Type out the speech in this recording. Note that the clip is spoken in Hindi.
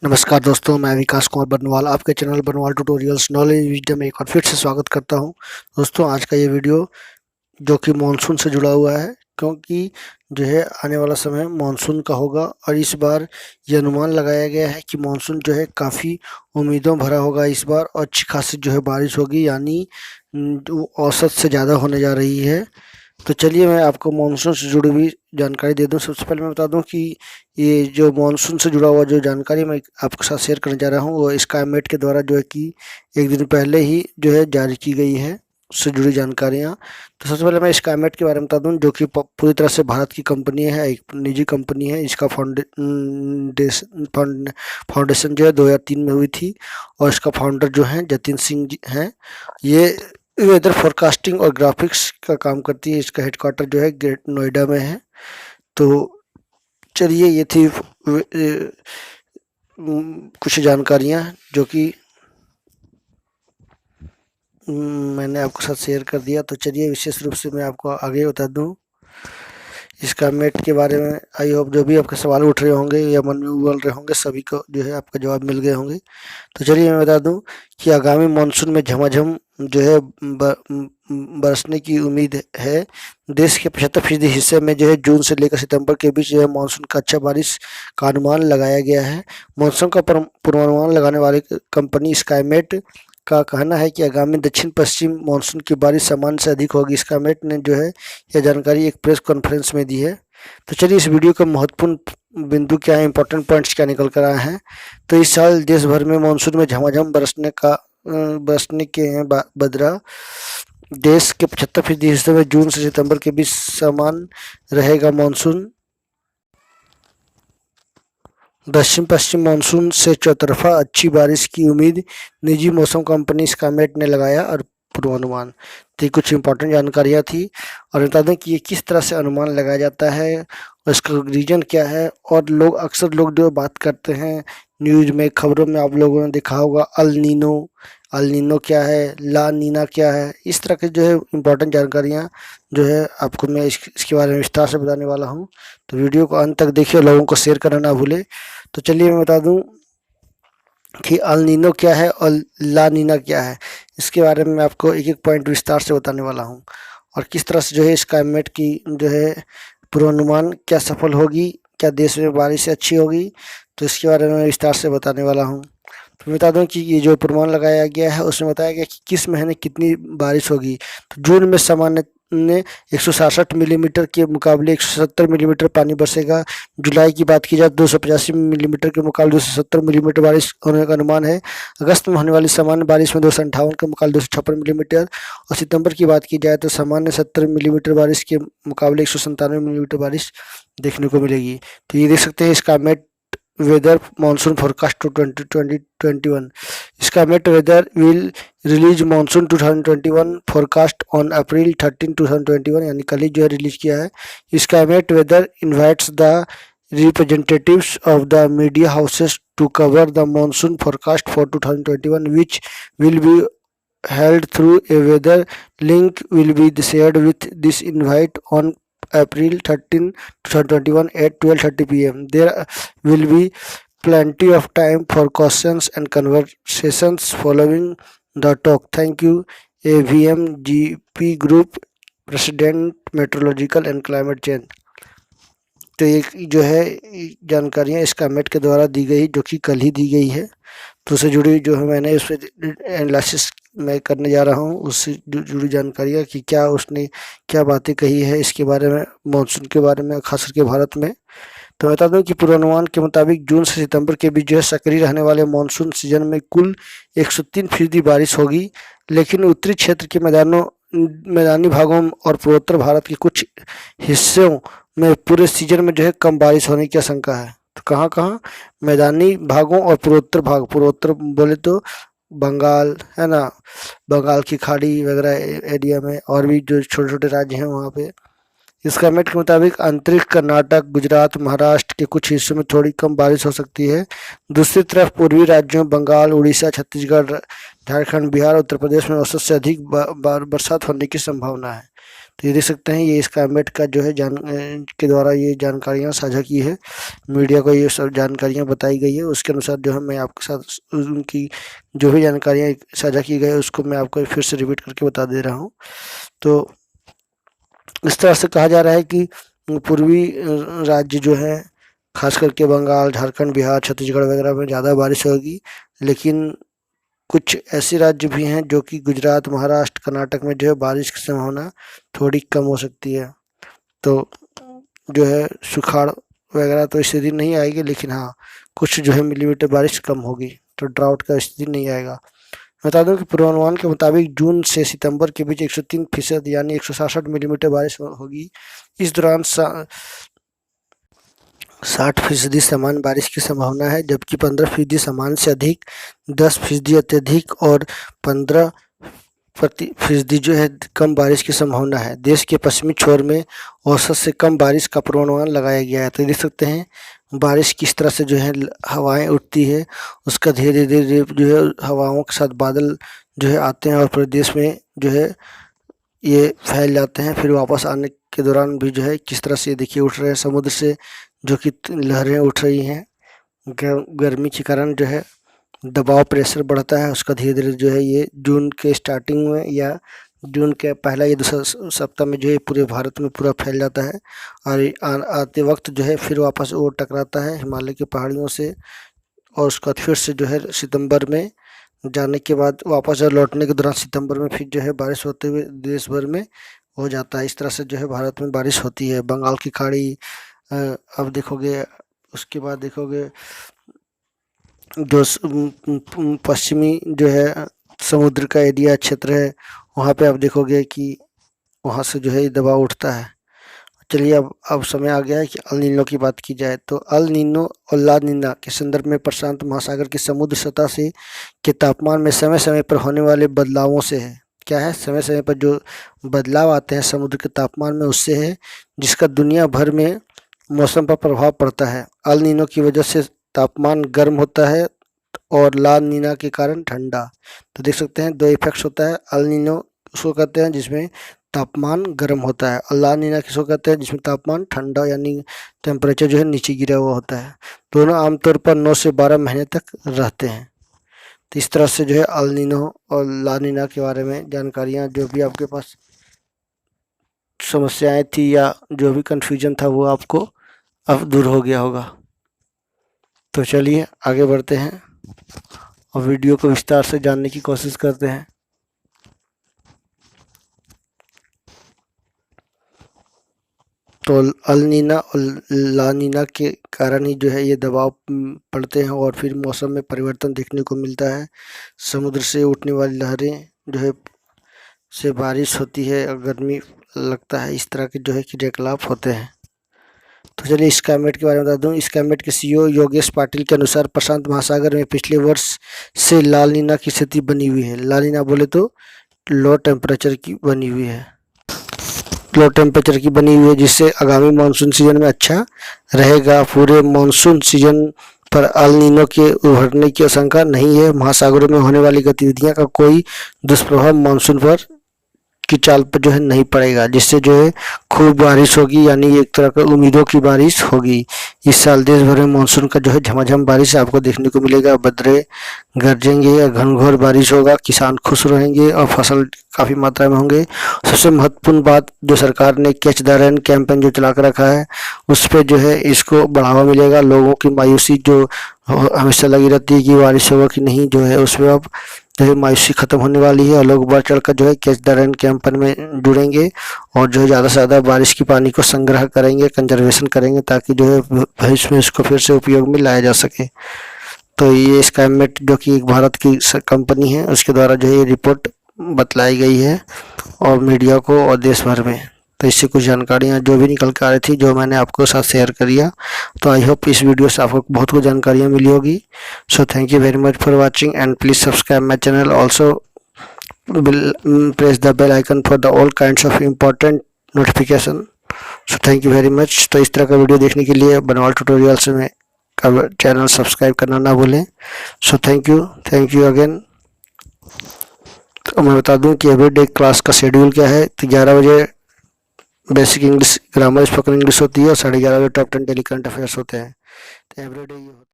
नमस्कार दोस्तों, मैं विकास कुमार बर्नवाल आपके channel Barnwal tutorials knowledge wisdom में एक बार फिर से स्वागत करता हूं। दोस्तों, आज का ये वीडियो जो कि मानसून से जुड़ा हुआ है, क्योंकि जो है आने वाला समय मानसून का होगा और इस बार ये अनुमान लगाया गया है कि मानसून जो है काफ़ी उम्मीदों भरा होगा इस बार और अच्छी खासी जो है बारिश होगी, यानी जो औसत से ज़्यादा होने जा रही है। तो चलिए मैं आपको मानसून से जुड़ी हुई जानकारी दे दूं। सबसे पहले मैं बता दूं कि ये जो मानसून से जुड़ा हुआ जो जानकारी मैं आपके साथ शेयर करने जा रहा हूं, वो स्काईमेट के द्वारा जो है कि एक दिन पहले ही जो है जारी की गई है, उससे जुड़ी जानकारियां। तो सबसे पहले मैं स्काईमेट के बारे में बता दूं, जो कि पूरी तरह से भारत की कंपनी है, एक निजी कंपनी है। इसका फाउंडेशन जो है 2003 में हुई थी और इसका फाउंडर जो है जतिन सिंह जी हैं। ये वेदर फोरकास्टिंग और ग्राफिक्स का काम करती है। इसका हेडक्वार्टर जो है ग्रेट नोएडा में है। तो चलिए, ये थी कुछ जानकारियां जो कि मैंने आपके साथ शेयर कर दिया। तो चलिए विशेष रूप से मैं आपको आगे बता दूं इसका मेट के बारे में। आई होप जो भी आपके सवाल उठ रहे होंगे या मन में उबल रहे होंगे, सभी को जो है आपका जवाब मिल गए होंगे। तो चलिए मैं बता दूं कि आगामी मानसून में झमाझम जो है बरसने की उम्मीद है। देश के 75% हिस्से में जो है जून से लेकर सितंबर के बीच जो है मानसून का अच्छा बारिश का अनुमान लगाया गया है। मौसम का पूर्वानुमान लगाने वाली कंपनी स्काईमेट का कहना है कि आगामी दक्षिण पश्चिम मानसून की बारिश सामान्य से अधिक होगी। स्काईमेट ने जो है यह जानकारी एक प्रेस कॉन्फ्रेंस में दी है। तो चलिए इस वीडियो का महत्वपूर्ण बिंदु क्या है, इंपॉर्टेंट पॉइंट्स क्या निकल कर आए हैं। तो इस साल देश भर में मानसून में झमाझम बरसने के हैं बदरा। देश के 75% हिस्सों में जून से सितंबर के बीच समान रहेगा मानसून। दक्षिण पश्चिम मानसून से चौतरफा अच्छी बारिश की उम्मीद, निजी मौसम कंपनी स्काईमेट ने लगाया और पूर्वानुमान। तो ये कुछ इंपॉर्टेंट जानकारियाँ थी और बता दें कि ये किस तरह से अनुमान लगाया जाता है और इसका रीजन क्या है। और लोग अक्सर जो बात करते हैं न्यूज़ में, खबरों में आप लोगों ने देखा होगा अल नीनो क्या है, ला नीना क्या है। इस तरह के जो है इंपॉर्टेंट जानकारियाँ जो है आपको मैं इसके बारे में विस्तार से बताने वाला हूँ। तो वीडियो को अंत तक देखिए, लोगों को शेयर करना ना भूले। तो चलिए मैं बता दूं कि अल नीनो क्या है और ला नीना क्या है। इसके बारे में मैं आपको एक एक पॉइंट विस्तार से बताने वाला हूं और किस तरह से जो है स्काईमेट की जो है पूर्वानुमान क्या सफल होगी, क्या देश में बारिश अच्छी होगी, तो इसके बारे में विस्तार से बताने वाला हूँ। तो बता दूं कि ये जो पूर्वानुमान लगाया गया है उसमें बताया गया कि किस महीने कितनी बारिश होगी। तो जून में सामान्य ने 167 मिलीमीटर के मुकाबले 170 मिलीमीटर पानी बरसेगा। जुलाई की बात की जाए 285 मिलीमीटर के मुकाबले 270 मिलीमीटर बारिश होने का अनुमान है। अगस्त में होने वाली सामान्य बारिश में 258 के मुकाबले 256 मिलीमीटर और सितंबर की बात की जाए तो सामान्य 70 मिलीमीटर बारिश के मुकाबले 197 मिलीमीटर बारिश देखने को मिलेगी। तो ये देख सकते हैं इसका met weather monsoon forecast to 2021. Skymet Weather will release monsoon 2021 forecast on April 13, 2021, यानी कल ही जो है रिलीज किया है। Skymet Weather invites the representatives of the media houses to cover the monsoon forecast for 2021, which will be held through a weather link will be shared with this invite on April 13, 2021 at 12:30 p.m. There will be plenty of time for questions and conversations following the talk. Thank you, AVMGP Group President Meteorological and Climate Change. तो एक जो है जानकारियाँ स्काईमेट के द्वारा दी गई, जो कि कल ही दी गई है। तो उससे जुड़ी जो है मैंने उस पर एनालिसिस मैं करने जा रहा हूँ, उससे जुड़ी जानकारियाँ कि क्या उसने क्या बातें कही है इसके बारे में, मानसून के बारे में, खास करके भारत में। तो बता दूं कि पूर्वानुमान के मुताबिक जून से सितंबर के बीच जो है सक्रिय रहने वाले मानसून सीजन में कुल 103% बारिश होगी, लेकिन उत्तरी क्षेत्र के मैदानी भागों और पूर्वोत्तर भारत के कुछ हिस्सों में पूरे सीजन में जो है कम बारिश होने की आशंका है। तो कहाँ कहाँ? मैदानी भागों और पूर्वोत्तर बोले तो बंगाल है ना, बंगाल की खाड़ी वगैरह एरिया में, और भी जो छोटे छोटे राज्य हैं वहाँ पे। स्काईमेट के मुताबिक अंतरिक्ष कर्नाटक, गुजरात, महाराष्ट्र के कुछ हिस्सों में थोड़ी कम बारिश हो सकती है। दूसरी तरफ पूर्वी राज्यों बंगाल, उड़ीसा, छत्तीसगढ़, झारखंड, बिहार, उत्तर प्रदेश में औसत से अधिक बरसात होने की संभावना है। तो ये देख सकते हैं, ये स्काईमेट का जो है के द्वारा ये जानकारियाँ साझा की है, मीडिया को ये सब जानकारियाँ बताई गई है। उसके अनुसार जो है मैं आपके साथ उनकी जो भी जानकारियाँ साझा की गई है उसको मैं आपको फिर से रिपीट करके बता दे रहा हूँ। तो इस तरह से कहा जा रहा है कि पूर्वी राज्य जो है खास करके बंगाल, झारखंड, बिहार, छत्तीसगढ़ वगैरह में ज़्यादा बारिश होगी, लेकिन कुछ ऐसे राज्य भी हैं जो कि गुजरात, महाराष्ट्र, कर्नाटक में जो है बारिश की संभावना थोड़ी कम हो सकती है। तो जो है सुखाड़ वगैरह तो स्थिति नहीं आएगी, लेकिन हाँ कुछ जो है मिलीमीटर बारिश कम होगी, तो ड्राउट का स्थिति नहीं आएगा। बता दूं कि पूर्वानुमान के मुताबिक जून से सितंबर के बीच 103% यानी 166 मिलीमीटर बारिश होगी। इस दौरान 60% सामान्य बारिश की संभावना है, जबकि 15% सामान्य से अधिक, 10% अत्यधिक और 15% जो है कम बारिश की संभावना है। देश के पश्चिमी छोर में औसत से कम बारिश का पूर्वानुमान लगाया गया है। तो देख सकते हैं बारिश किस तरह से जो है हवाएं उठती है, उसका धीरे धीरे जो है हवाओं के साथ बादल जो है आते हैं और प्रदेश में जो है ये फैल जाते हैं। फिर वापस आने के दौरान भी जो है किस तरह से देखिए उठ रहे हैं समुद्र से, जो कि लहरें उठ रही हैं। गर्मी के कारण जो है दबाव प्रेशर बढ़ता है, उसका धीरे धीरे जो है ये जून के स्टार्टिंग में या जून के पहला या दूसरा सप्ताह में जो है पूरे भारत में पूरा फैल जाता है और आते वक्त जो है फिर वापस वो टकराता है हिमालय की पहाड़ियों से, और उसके बाद फिर से जो है सितंबर में जाने के बाद वापस लौटने के दौरान सितंबर में फिर जो है बारिश होते हुए देश भर में हो जाता है। इस तरह से जो है भारत में बारिश होती है। बंगाल की खाड़ी अब देखोगे, उसके बाद देखोगे जो पश्चिमी जो है समुद्र का एरिया क्षेत्र है, वहाँ पे आप देखोगे कि वहाँ से जो है दबाव उठता है। चलिए अब समय आ गया है कि अल नीनो की बात की जाए। तो अल नीनो और ला नीना के संदर्भ में प्रशांत महासागर की समुद्र सतह से के तापमान में समय समय पर होने वाले बदलावों से है। क्या है? समय समय पर जो बदलाव आते हैं समुद्र के तापमान में, उससे है, जिसका दुनिया भर में मौसम पर प्रभाव पड़ता है। अल नीनो की वजह से तापमान गर्म होता है और ला नीना के कारण ठंडा। तो देख सकते हैं दो इफेक्ट्स होता है। अल नीनो उसको कहते हैं जिसमें तापमान गर्म होता है, और ला नीना किसको कहते हैं जिसमें तापमान ठंडा यानी टेम्परेचर जो है नीचे गिरा हुआ होता है। दोनों आमतौर पर 9 से 12 महीने तक रहते हैं। तो इस तरह से जो है अल नीनो और ला नीना के बारे में जानकारियाँ, जो भी आपके पास समस्याएं थी या जो भी कन्फ्यूजन था वो आपको अब दूर हो गया होगा। तो चलिए आगे बढ़ते हैं और वीडियो को विस्तार से जानने की कोशिश करते हैं। तो अल नीना और ला नीना के कारण ही जो है ये दबाव पड़ते हैं और फिर मौसम में परिवर्तन देखने को मिलता है। समुद्र से उठने वाली लहरें जो है से बारिश होती है और गर्मी लगता है, इस तरह के जो है क्रियाकलाप होते हैं। तो चलिए स्काईमेट के बारे में बता दूं। स्काईमेट के सीईओ योगेश पाटिल के अनुसार प्रशांत महासागर में पिछले वर्ष से ला नीना की स्थिति बनी हुई है। ला नीना बोले तो लो टेम्परेचर की बनी हुई है, लो टेम्परेचर की बनी हुई है, जिससे आगामी मानसून सीजन में अच्छा रहेगा। पूरे मानसून सीजन पर अल नीनो के उभरने की आशंका नहीं है। महासागरों में होने वाली गतिविधियां का कोई दुष्प्रभाव मानसून पर की चाल पर जो है नहीं पड़ेगा, जिससे जो है खूब बारिश होगी, यानी एक तरह का उम्मीदों की बारिश होगी। इस साल देश भर में मानसून का जो है झमाझम बारिश आपको देखने को मिलेगा। बदरे गरजेंगे या घनघोर बारिश होगा, किसान खुश रहेंगे और फसल काफ़ी मात्रा में होंगे। सबसे महत्वपूर्ण बात, जो सरकार ने कैच द रेन कैंपेन जो चला कर रखा है, उस पर जो है इसको बढ़ावा मिलेगा। लोगों की मायूसी जो हमेशा लगी रहती है कि बारिश होगा कि नहीं, जो है उसमें अब जो है मायूसी खत्म होने वाली है और लोग बढ़ चढ़ कर जो है कैच द रेन कैंपेन में जुड़ेंगे और जो है ज़्यादा से ज़्यादा बारिश की पानी को संग्रह करेंगे, कंजर्वेशन करेंगे, ताकि जो है भविष्य में इसको फिर से उपयोग में लाया जा सके। तो ये स्काईमेट जो कि एक भारत की कंपनी है, उसके द्वारा जो है ये रिपोर्ट बतलाई गई है और मीडिया को और देश भर में। तो इससे कुछ जानकारियाँ जो भी निकल कर आ रही थी, जो मैंने आपको साथ शेयर करिया। तो आई होप इस वीडियो से आपको बहुत कुछ जानकारियाँ मिली होगी। So thank you very much for watching and please subscribe my channel. Also press the bell icon for the all kinds of important notification. So thank you very much. तो इस तरह का वीडियो देखने के लिए बनवाल ट्यूटोरियल्स में चैनल सब्सक्राइब करना ना भूलें। सो थैंक यू अगेन। तो मैं बता दूं कि एवरीडे क्लास का शेड्यूल क्या है। तो 11 बजे basic English grammar spoken English होती है और 11:30 बजे टॉप 10 डेली करंट अफेयर्स होते हैं। तो एवरीडे ये होता है।